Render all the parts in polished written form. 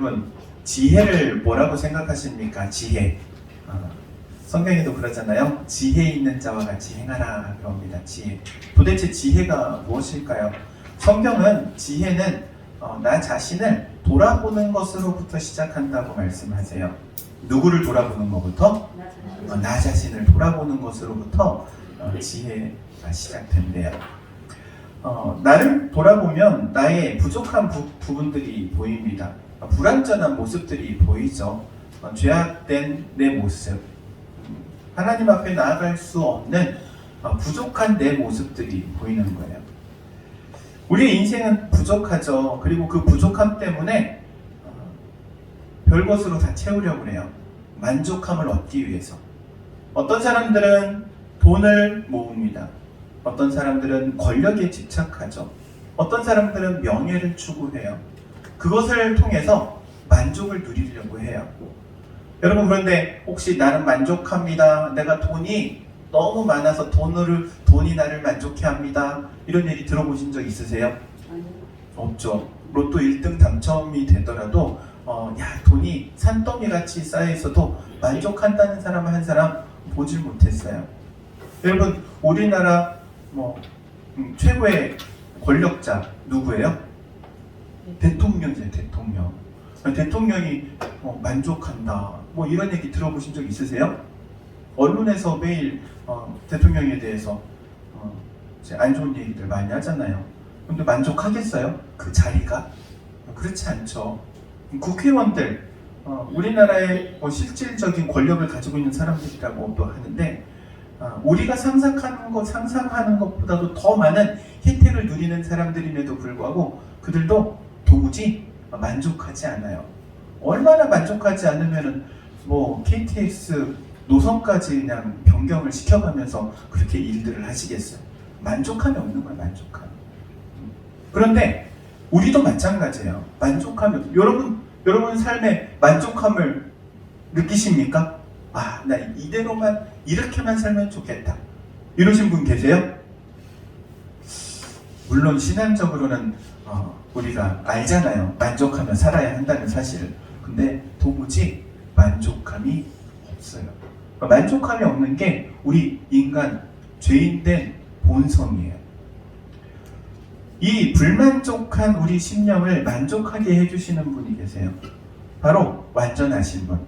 여러분, 지혜를 뭐라고 생각하십니까? 지혜. 성경에도 그러잖아요. 지혜 있는 자와 같이 행하라 그럽니다. 지혜. 도대체 지혜가 무엇일까요? 성경은 지혜는 나 자신을 돌아보는 것으로부터 시작한다고 말씀하세요. 누구를 돌아보는 것부터? 나 자신을 돌아보는 것으로부터 지혜가 시작된대요. 나를 돌아보면 나의 부족한 부분들이 보입니다. 불완전한 모습들이 보이죠. 죄악된 내 모습, 하나님 앞에 나아갈 수 없는 부족한 내 모습들이 보이는 거예요. 우리의 인생은 부족하죠. 그리고 그 부족함 때문에 별것으로 다 채우려고 해요. 만족함을 얻기 위해서. 어떤 사람들은 돈을 모읍니다. 어떤 사람들은 권력에 집착하죠. 어떤 사람들은 명예를 추구해요. 그것을 통해서 만족을 누리려고 해요. 여러분, 그런데 혹시 나는 만족합니다, 내가 돈이 너무 많아서 돈이 나를 만족해 합니다, 이런 얘기 들어보신 적 있으세요? 없죠. 로또 1등 당첨이 되더라도 돈이 산더미같이 쌓여있어도 만족한다는 사람 한 사람 보질 못했어요. 여러분, 우리나라 최고의 권력자 누구예요? 대통령이에요. 대통령. 대통령이 만족한다, 이런 얘기 들어보신 적 있으세요? 언론에서 매일 대통령에 대해서 안 좋은 얘기들 많이 하잖아요. 근데 만족하겠어요? 그 자리가? 그렇지 않죠. 국회의원들, 우리나라의 실질적인 권력을 가지고 있는 사람들이라고도 하는데, 우리가 상상하는 것보다도 더 많은 혜택을 누리는 사람들임에도 불구하고 그들도 도무지 만족하지 않아요. 얼마나 만족하지 않으면은 KTX 노선까지 그냥 변경을 시켜가면서 그렇게 일들을 하시겠어요. 만족함이 없는 거예요. 만족함. 그런데 우리도 마찬가지예요. 만족하면, 여러분 삶에 만족함을 느끼십니까? 나 이대로만 이렇게만 살면 좋겠다, 이러신 분 계세요? 물론 신앙적으로는 우리가 알잖아요. 만족하며 살아야 한다는 사실을. 근데 도무지 만족함이 없어요. 만족함이 없는 게 우리 인간 죄인된 본성이에요. 이 불만족한 우리 심령을 만족하게 해주시는 분이 계세요. 바로 완전하신 분,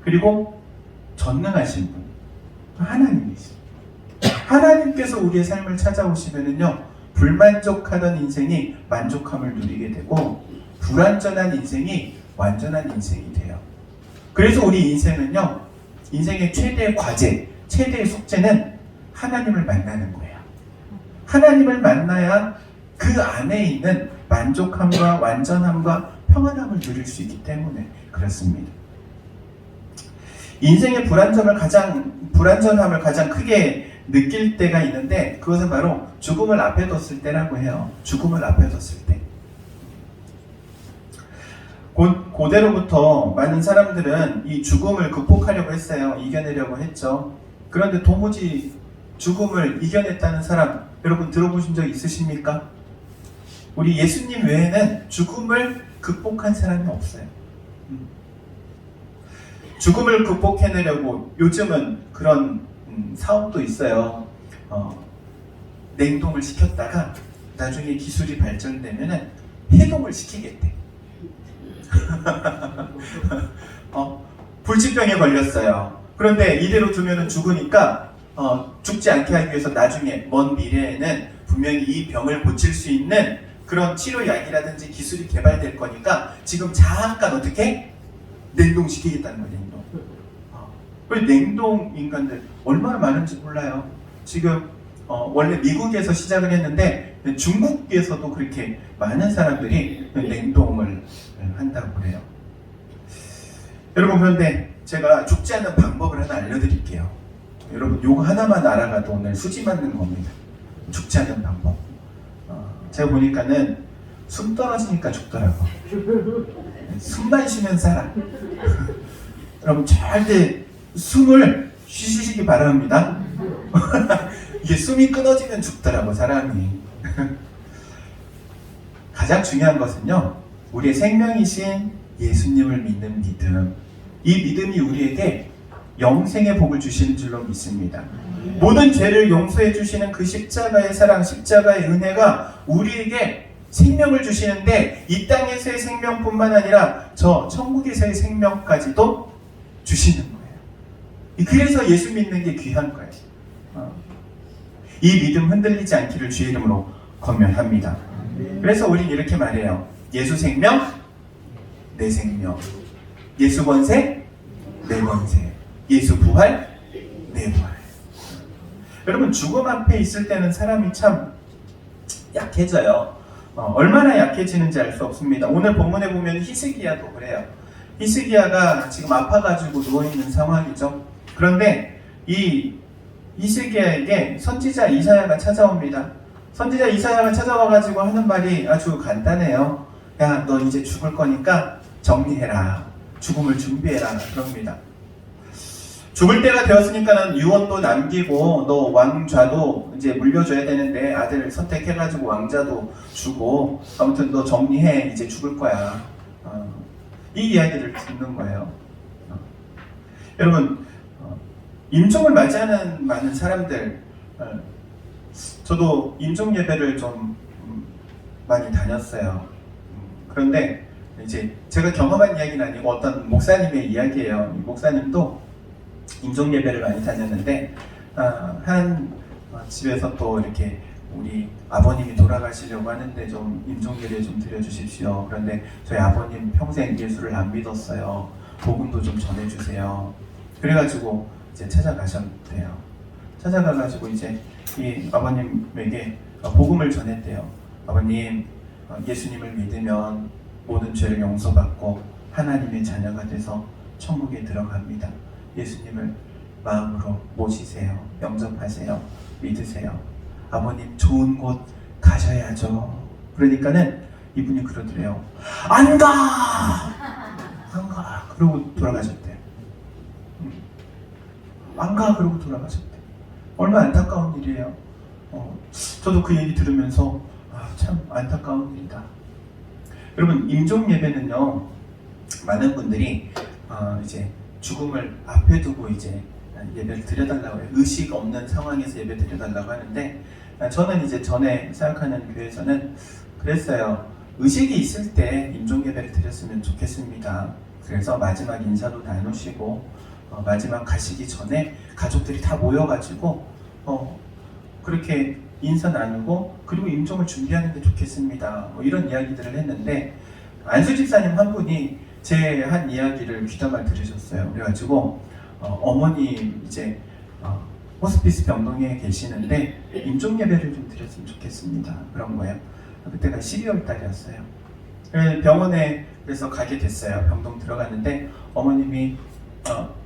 그리고 전능하신 분, 하나님이시죠. 하나님께서 우리의 삶을 찾아오시면은요, 불만족하던 인생이 만족함을 누리게 되고, 불완전한 인생이 완전한 인생이 돼요. 그래서 우리 인생은요, 인생의 최대의 과제, 최대의 숙제는 하나님을 만나는 거예요. 하나님을 만나야 그 안에 있는 만족함과 완전함과 평안함을 누릴 수 있기 때문에 그렇습니다. 인생의 불완전함을 가장 크게 느낄 때가 있는데, 그것은 바로 죽음을 앞에 뒀을 때라고 해요. 죽음을 앞에 뒀을 때. 고대로부터 많은 사람들은 이 죽음을 극복하려고 했어요. 이겨내려고 했죠. 그런데 도무지 죽음을 이겨냈다는 사람, 여러분 들어보신 적 있으십니까? 우리 예수님 외에는 죽음을 극복한 사람이 없어요. 죽음을 극복해내려고 요즘은 그런 사업도 있어요. 냉동을 시켰다가 나중에 기술이 발전되면 해동을 시키겠대. 불치병에 걸렸어요. 그런데 이대로 두면 죽으니까 죽지 않게 하기 위해서 나중에 먼 미래에는 분명히 이 병을 고칠 수 있는 그런 치료약이라든지 기술이 개발될 거니까 지금 잠깐 어떻게 냉동시키겠다는 거예요. 냉동. 그리고 냉동 인간들 얼마나 많은지 몰라요. 지금 원래 미국에서 시작을 했는데 중국에서도 그렇게 많은 사람들이 냉동을 한다고 그래요. 여러분, 그런데 제가 죽지 않는 방법을 하나 알려드릴게요. 여러분, 요거 하나만 알아가도 오늘 수지 맞는 겁니다. 죽지 않는 방법. 제가 보니까는 숨 떨어지니까 죽더라고. 숨만 쉬면 살아. 여러분, 절대 숨을 쉬시기 바랍니다. 이게 숨이 끊어지면 죽더라고, 사람이. 가장 중요한 것은요, 우리의 생명이신 예수님을 믿는 믿음, 이 믿음이 우리에게 영생의 복을 주시는 줄로 믿습니다. 모든 죄를 용서해 주시는 그 십자가의 사랑, 십자가의 은혜가 우리에게 생명을 주시는데, 이 땅에서의 생명뿐만 아니라 저 천국에서의 생명까지도 주시는 거예요. 그래서 예수 믿는 게 귀한 거예요. 이 믿음 흔들리지 않기를 주의 이름으로 권면합니다. 그래서 우린 이렇게 말해요. 예수 생명, 내 생명. 예수 권세, 내 권세. 예수 부활, 내 부활. 여러분, 죽음 앞에 있을 때는 사람이 참 약해져요. 얼마나 약해지는지 알 수 없습니다. 오늘 본문에 보면 히스기야도 그래요. 히스기야가 지금 아파가지고 누워있는 상황이죠. 그런데 이 히스기야에게 선지자 이사야가 찾아옵니다. 선지자 이사야가 찾아와가지고 하는 말이 아주 간단해요. 야, 너 이제 죽을 거니까 정리해라. 죽음을 준비해라. 그럽니다. 죽을 때가 되었으니까는 유언도 남기고 너 왕좌도 이제 물려줘야 되는데 아들 선택해가지고 왕자도 주고 아무튼 너 정리해. 이제 죽을 거야. 이 이야기를 듣는 거예요. 여러분, 임종을 맞이하는 많은 사람들, 저도 임종 예배를 좀 많이 다녔어요. 그런데 이제 제가 경험한 이야기는 아니고 어떤 목사님의 이야기예요. 이 목사님도 임종 예배를 많이 다녔는데 한 집에서 또 이렇게 우리 아버님이 돌아가시려고 하는데 좀 임종 예배 좀 드려주십시오. 그런데 저희 아버님 평생 예수를 안 믿었어요. 복음도 좀 전해주세요. 그래가지고 이제 찾아가셨대요. 찾아가가지고 이제 이 아버님에게 복음을 전했대요. 아버님, 예수님을 믿으면 모든 죄를 용서받고 하나님의 자녀가 돼서 천국에 들어갑니다. 예수님을 마음으로 모시세요. 영접하세요. 믿으세요. 아버님 좋은 곳 가셔야죠. 그러니까는 이분이 그러더래요. 안 가! 안 가! 그러고 돌아가셨대요. 안 가! 그러고 돌아가셨대요. 얼마나 안타까운 일이에요. 저도 그 얘기 들으면서 참 안타까운 일이다. 여러분, 임종 예배는요, 많은 분들이 이제 죽음을 앞에 두고 이제 예배를 드려달라고 해요. 의식 없는 상황에서 예배 드려달라고 하는데, 저는 이제 전에 생각하는 교회에서는 그랬어요. 의식이 있을 때 임종 예배를 드렸으면 좋겠습니다. 그래서 마지막 인사도 나누시고 마지막 가시기 전에 가족들이 다 모여가지고 그렇게 인사 나누고 그리고 임종을 준비하는 게 좋겠습니다. 이런 이야기들을 했는데, 안수 집사님 한 분이 제 한 이야기를 귀담아 들으셨어요. 그래가지고 어머니 이제 호스피스 병동에 계시는데 임종 예배를 좀 드렸으면 좋겠습니다. 그런 거예요. 그때가 12월 달이었어요. 병원에 그래서 가게 됐어요. 병동 들어갔는데 어머님이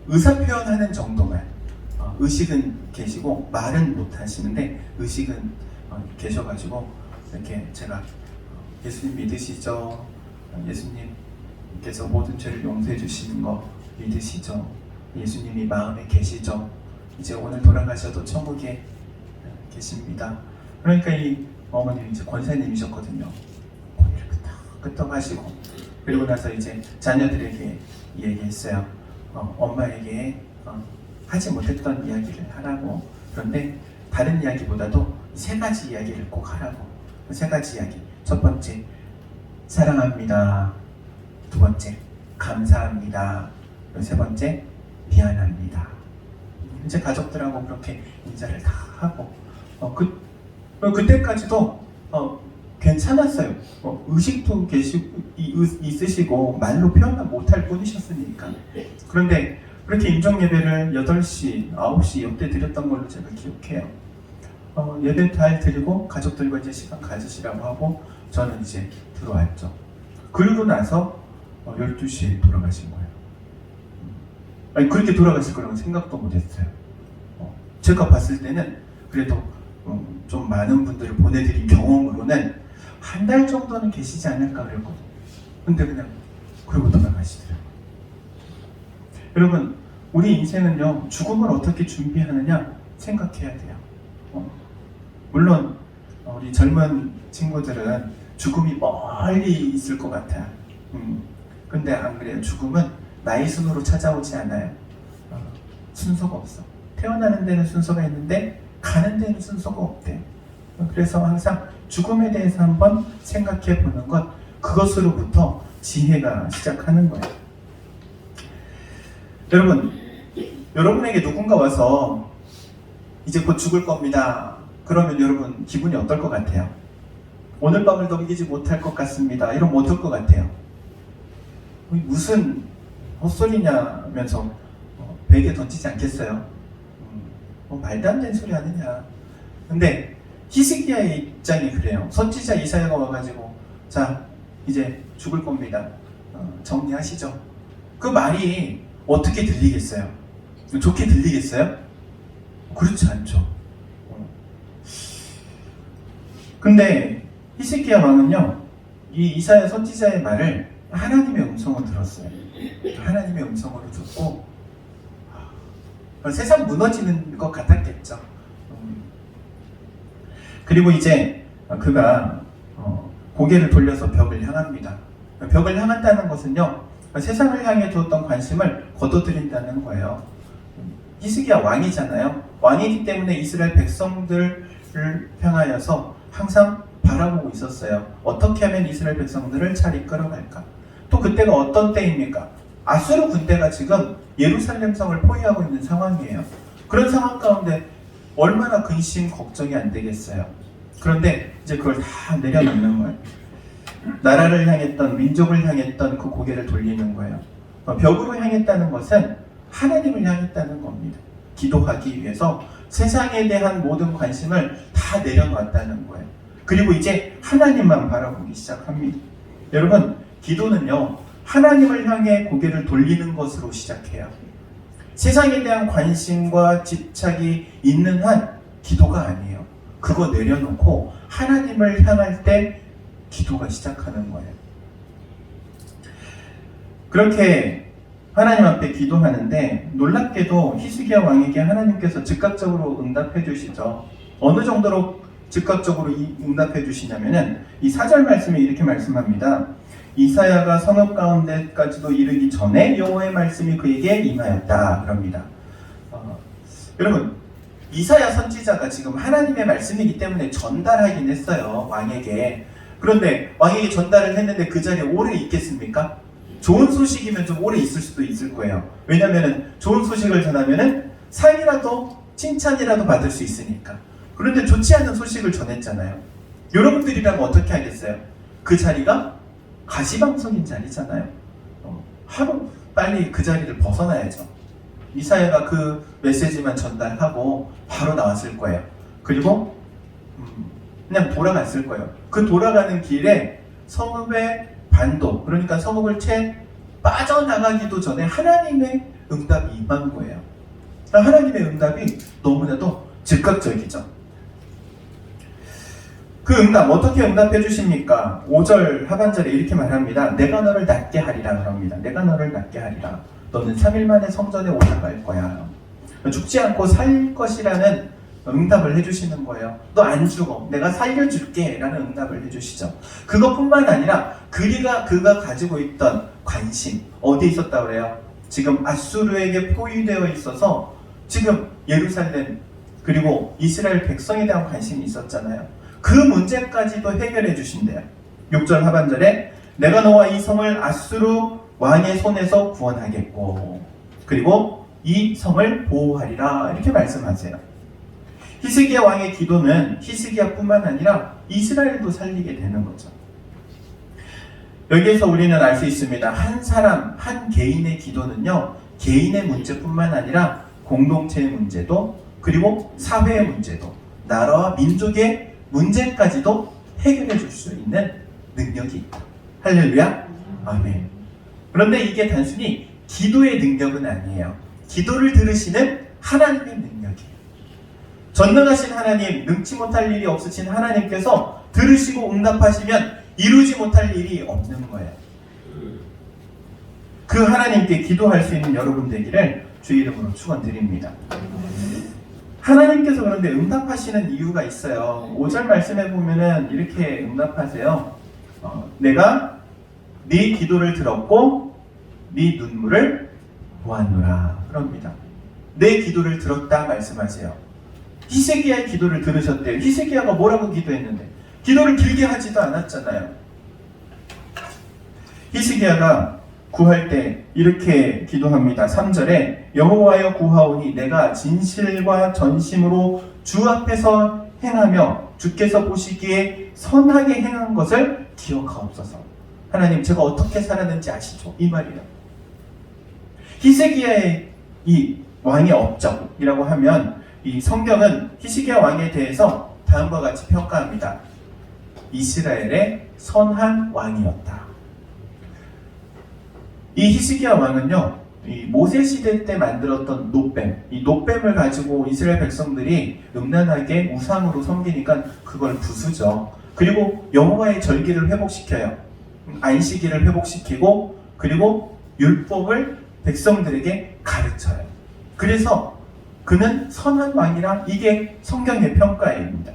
의사 표현하는 정도만, 의식은 계시고 말은 못 하시는데 의식은 계셔가지고 이렇게 제가 예수님 믿으시죠? 예수님께서 모든 죄를 용서해 주시는 거 믿으시죠? 예수님이 마음에 계시죠? 이제 오늘 돌아가셔도 천국에 계십니다. 그러니까 이 어머님이 이제 권사님이셨거든요. 고개를 끄덕끄덕하시고 그리고 나서 이제 자녀들에게 얘기했어요. 엄마에게 하지 못했던 이야기를 하라고. 그런데 다른 이야기보다도 세 가지 이야기를 꼭 하라고. 그 세 가지 이야기. 첫 번째, 사랑합니다. 두 번째, 감사합니다. 세 번째, 미안합니다. 이제 가족들하고 그렇게 인사를 다 하고 그때까지도 괜찮았어요. 의식도 있으시고 말로 표현만 못할 뿐이셨으니까. 그런데 그렇게 임종 예배를 8시, 9시 이때 드렸던 걸로 제가 기억해요. 예배 잘 드리고 가족들과 이제 시간 가지시라고 하고 저는 이제 들어왔죠. 그러고 나서 12시에 돌아가신 거예요. 아니, 그렇게 돌아가실 거라고 생각도 못했어요. 제가 봤을 때는 그래도 좀 많은 분들을 보내드린 경험으로는 한 달 정도는 계시지 않을까 그랬거든요. 근데 그냥 그러고 돌아가시더라고요. 여러분, 우리 인생은요, 죽음을 어떻게 준비하느냐 생각해야 돼요. 물론 우리 젊은 친구들은 죽음이 멀리 있을 것 같아요. 근데 안 그래요. 죽음은 나의 순으로 찾아오지 않아요. 순서가 없어. 태어나는 데는 순서가 있는데 가는 데는 순서가 없대요. 그래서 항상 죽음에 대해서 한번 생각해 보는 것, 그것으로부터 지혜가 시작하는 거예요. 여러분에게 누군가 와서 이제 곧 죽을 겁니다. 그러면 여러분 기분이 어떨 것 같아요? 오늘 밤을 넘기지 못할 것 같습니다. 이러면 어떨 것 같아요? 무슨 헛소리냐면서 베개 던지지 않겠어요? 말도 안 되는 소리 하느냐. 근데 히스기야의 입장이 그래요. 선지자 이사야가 와가지고 자 이제 죽을 겁니다. 정리하시죠. 그 말이 어떻게 들리겠어요? 좋게 들리겠어요? 그렇지 않죠. 근데 히스기야 왕은요, 이 이사야 선지자의 말을 하나님의 음성으로 들었어요. 하나님의 음성으로 듣고 세상 무너지는 것 같았겠죠. 그리고 이제 그가 고개를 돌려서 벽을 향합니다. 벽을 향한다는 것은요, 세상을 향해 두었던 관심을 거둬들인다는 거예요. 히스기야 왕이잖아요. 왕이기 때문에 이스라엘 백성들을 향하여서 항상 바라보고 있었어요. 어떻게 하면 이스라엘 백성들을 잘 이끌어갈까? 또 그때가 어떤 때입니까? 아수르 군대가 지금 예루살렘 성을 포위하고 있는 상황이에요. 그런 상황 가운데 얼마나 근심 걱정이 안 되겠어요. 그런데 이제 그걸 다 내려놓는 거예요. 나라를 향했던, 민족을 향했던 그 고개를 돌리는 거예요. 벽으로 향했다는 것은 하나님을 향했다는 겁니다. 기도하기 위해서 세상에 대한 모든 관심을 다 내려놨다는 거예요. 그리고 이제 하나님만 바라보기 시작합니다. 여러분, 기도는요, 하나님을 향해 고개를 돌리는 것으로 시작해요. 세상에 대한 관심과 집착이 있는 한 기도가 아니에요. 그거 내려놓고 하나님을 향할 때 기도가 시작하는 거예요. 그렇게 하나님 앞에 기도하는데 놀랍게도 히스기야 왕에게 하나님께서 즉각적으로 응답해 주시죠. 어느 정도로 즉각적으로 응답해 주시냐면은 이 4절 말씀에 이렇게 말씀합니다. 이사야가 성읍 가운데까지도 이르기 전에 여호와의 말씀이 그에게 임하였다. 그럽니다. 여러분, 이사야 선지자가 지금 하나님의 말씀이기 때문에 전달하긴 했어요. 왕에게. 그런데 왕에게 전달을 했는데 그 자리에 오래 있겠습니까? 좋은 소식이면 좀 오래 있을 수도 있을 거예요. 왜냐하면 좋은 소식을 전하면 상이라도 칭찬이라도 받을 수 있으니까. 그런데 좋지 않은 소식을 전했잖아요. 여러분들이라면 어떻게 하겠어요? 그 자리가 가시방석인 자리잖아요. 하루 빨리 그 자리를 벗어나야죠. 이사야가 그 메시지만 전달하고 바로 나왔을 거예요. 그리고 그냥 돌아갔을 거예요. 그 돌아가는 길에 성읍의 반도, 그러니까 성읍을 채 빠져나가기도 전에 하나님의 응답이 임한 거예요. 하나님의 응답이 너무나도 즉각적이죠. 그 응답, 어떻게 응답해 주십니까? 5절 하반절에 이렇게 말합니다. 내가 너를 낫게 하리라 그럽니다. 내가 너를 낫게 하리라. 너는 3일 만에 성전에 올라갈 거야. 죽지 않고 살 것이라는 응답을 해주시는 거예요. 너 안 죽어. 내가 살려줄게. 라는 응답을 해주시죠. 그것뿐만 아니라 그가 가지고 있던 관심, 어디에 있었다 그래요? 지금 아수르에게 포위되어 있어서 지금 예루살렘 그리고 이스라엘 백성에 대한 관심이 있었잖아요. 그 문제까지도 해결해 주신대요. 6절 하반절에 내가 너와 이 성을 아수르 왕의 손에서 구원하겠고 그리고 이 성을 보호하리라 이렇게 말씀하세요. 히스기야 왕의 기도는 히스기야뿐만 아니라 이스라엘도 살리게 되는 거죠. 여기에서 우리는 알 수 있습니다. 한 사람, 한 개인의 기도는요, 개인의 문제뿐만 아니라 공동체의 문제도 그리고 사회의 문제도 나라와 민족의 문제까지도 해결해 줄 수 있는 능력이 있다. 할렐루야. 아멘. 그런데 이게 단순히 기도의 능력은 아니에요. 기도를 들으시는 하나님의 능력이에요. 전능하신 하나님, 능치 못할 일이 없으신 하나님께서 들으시고 응답하시면 이루지 못할 일이 없는 거예요. 그 하나님께 기도할 수 있는 여러분 되기를 주의 이름으로 축원드립니다. 하나님께서 그런데 응답하시는 이유가 있어요. 5절 말씀에 보면은 이렇게 응답하세요. 내가 네 기도를 들었고 네 눈물을 보았노라 그럽니다. 내 기도를 들었다 말씀하세요. 히스기야의 기도를 들으셨대요. 히스기야가 뭐라고 기도했는데? 기도를 길게 하지도 않았잖아요. 히스기야가 구할 때 이렇게 기도합니다. 3절에 여호와여 구하오니 내가 진실과 전심으로 주 앞에서 행하며 주께서 보시기에 선하게 행한 것을 기억하옵소서. 하나님, 제가 어떻게 살았는지 아시죠? 이 말이에요. 히스기야의 이 왕의 업적이라고 하면 이 성경은 히스기야 왕에 대해서 다음과 같이 평가합니다. 이스라엘의 선한 왕이었다. 이 히스기야 왕은요, 이 모세 시대 때 만들었던 놋뱀, 이 놋뱀을 가지고 이스라엘 백성들이 음란하게 우상으로 섬기니까 그걸 부수죠. 그리고 여호와의 절기를 회복시켜요. 안식일을 회복시키고 그리고 율법을 백성들에게 가르쳐요. 그래서 그는 선한 왕이라 이게 성경의 평가입니다.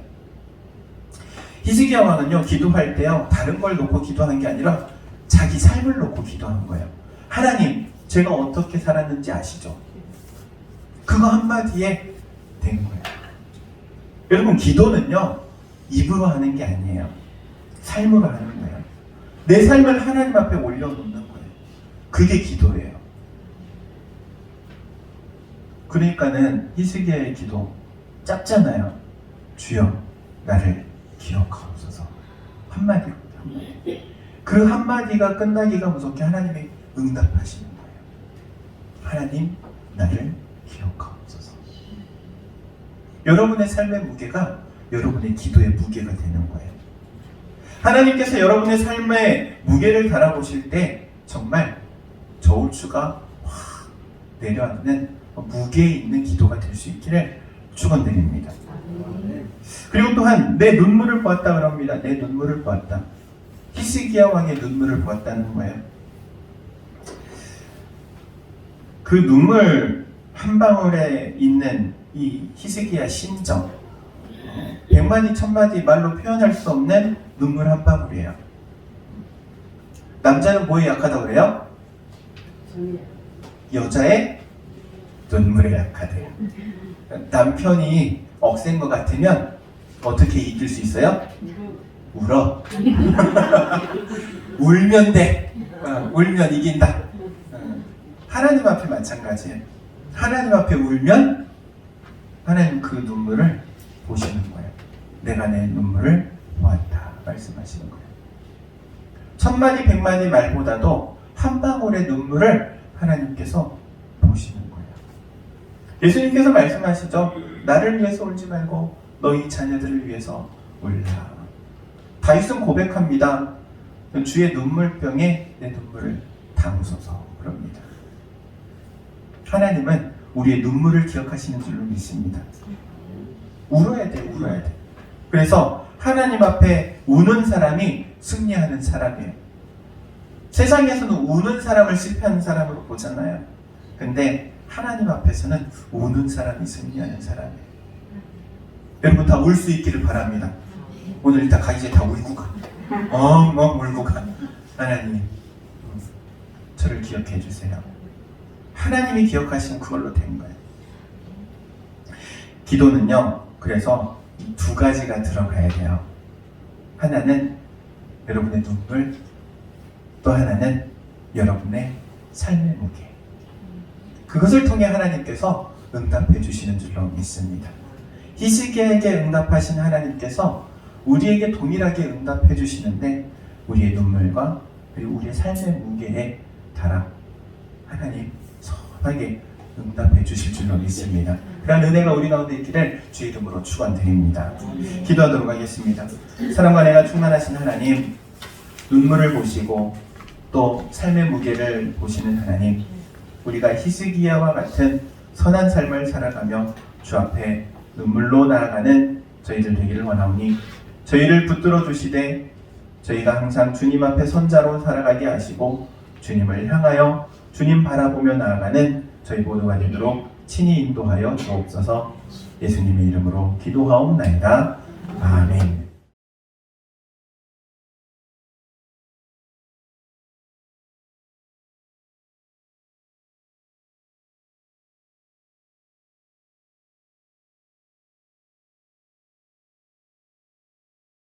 히스기야 왕은요, 기도할 때요, 다른 걸 놓고 기도한 게 아니라 자기 삶을 놓고 기도한 거예요. 하나님, 제가 어떻게 살았는지 아시죠? 그거 한마디에 된 거예요. 여러분, 기도는요, 입으로 하는 게 아니에요. 삶으로 하는 거예요. 내 삶을 하나님 앞에 올려놓는 거예요. 그게 기도예요. 그러니까는 히스기야의 기도 짧잖아요. 주여, 나를 기억하옵소서. 한마디로. 그 한마디가 끝나기가 무섭게 하나님이 응답하시는 거예요. 하나님, 나를 기억하옵소서. 여러분의 삶의 무게가 여러분의 기도의 무게가 되는 거예요. 하나님께서 여러분의 삶의 무게를 달아보실 때 정말 저울추가 확 내려앉는 무게 있는 기도가 될 수 있기를 축원드립니다. 그리고 또한 내 눈물을 보았다 그럽니다. 내 눈물을 보았다. 히스기야 왕의 눈물을 보았다는 거예요. 그 눈물 한 방울에 있는 이 히스기야 심정, 100마디 1000마디 말로 표현할 수 없는 눈물 한 방울이에요. 남자는 뭐에 약하다고 그래요? 여자의 눈물에 약하대요. 남편이 억센 것 같으면 어떻게 이길 수 있어요? 울어. 울면 돼. 울면 이긴다. 하나님 앞에 마찬가지예요. 하나님 앞에 울면 하나님 그 눈물을 보시는 거예요. 내가 내 눈물을 보았다 말씀하시는 거예요. 1000마디 100마디 말보다도 한 방울의 눈물을 하나님께서 보시는 거예요. 예수님께서 말씀하시죠. 나를 위해서 울지 말고 너희 자녀들을 위해서 울라. 다윗은 고백합니다. 주의 눈물병에 내 눈물을 담으소서 그럽니다. 하나님은 우리의 눈물을 기억하시는 줄로 믿습니다. 울어야 돼, 울어야 돼. 그래서 하나님 앞에 우는 사람이 승리하는 사람이에요. 세상에서는 우는 사람을 실패하는 사람으로 보잖아요. 근데 하나님 앞에서는 우는 사람이 승리하는 사람이에요. 여러분 다 울 수 있기를 바랍니다. 오늘 일단 가기 전에 다 울고 가. 엉엉 울고 가. 하나님, 저를 기억해 주세요. 하나님이 기억하시면 그걸로 된 거예요. 기도는요, 그래서 두 가지가 들어가야 돼요. 하나는 여러분의 눈물, 또 하나는 여러분의 삶의 무게. 그것을 통해 하나님께서 응답해 주시는 줄로 믿습니다. 히스기야에게 응답하신 하나님께서 우리에게 동일하게 응답해 주시는데 우리의 눈물과 그리고 우리의 삶의 무게에 따라 하나님 선하게 응답해 주실 줄로 믿습니다. 그런 은혜가 우리 가운데 있기를 주의 이름으로 축원드립니다. 기도하도록 하겠습니다. 사랑과 은혜가 충만하신 하나님, 눈물을 보시고 또 삶의 무게를 보시는 하나님, 우리가 히스기야와 같은 선한 삶을 살아가며 주 앞에 눈물로 나아가는 저희들 되기를 원하오니 저희를 붙들어 주시되 저희가 항상 주님 앞에 선자로 살아가게 하시고 주님을 향하여 주님 바라보며 나아가는 저희 모두가 되도록 친히 인도하여 주옵소서. 예수님의 이름으로 기도하옵나이다. 아멘.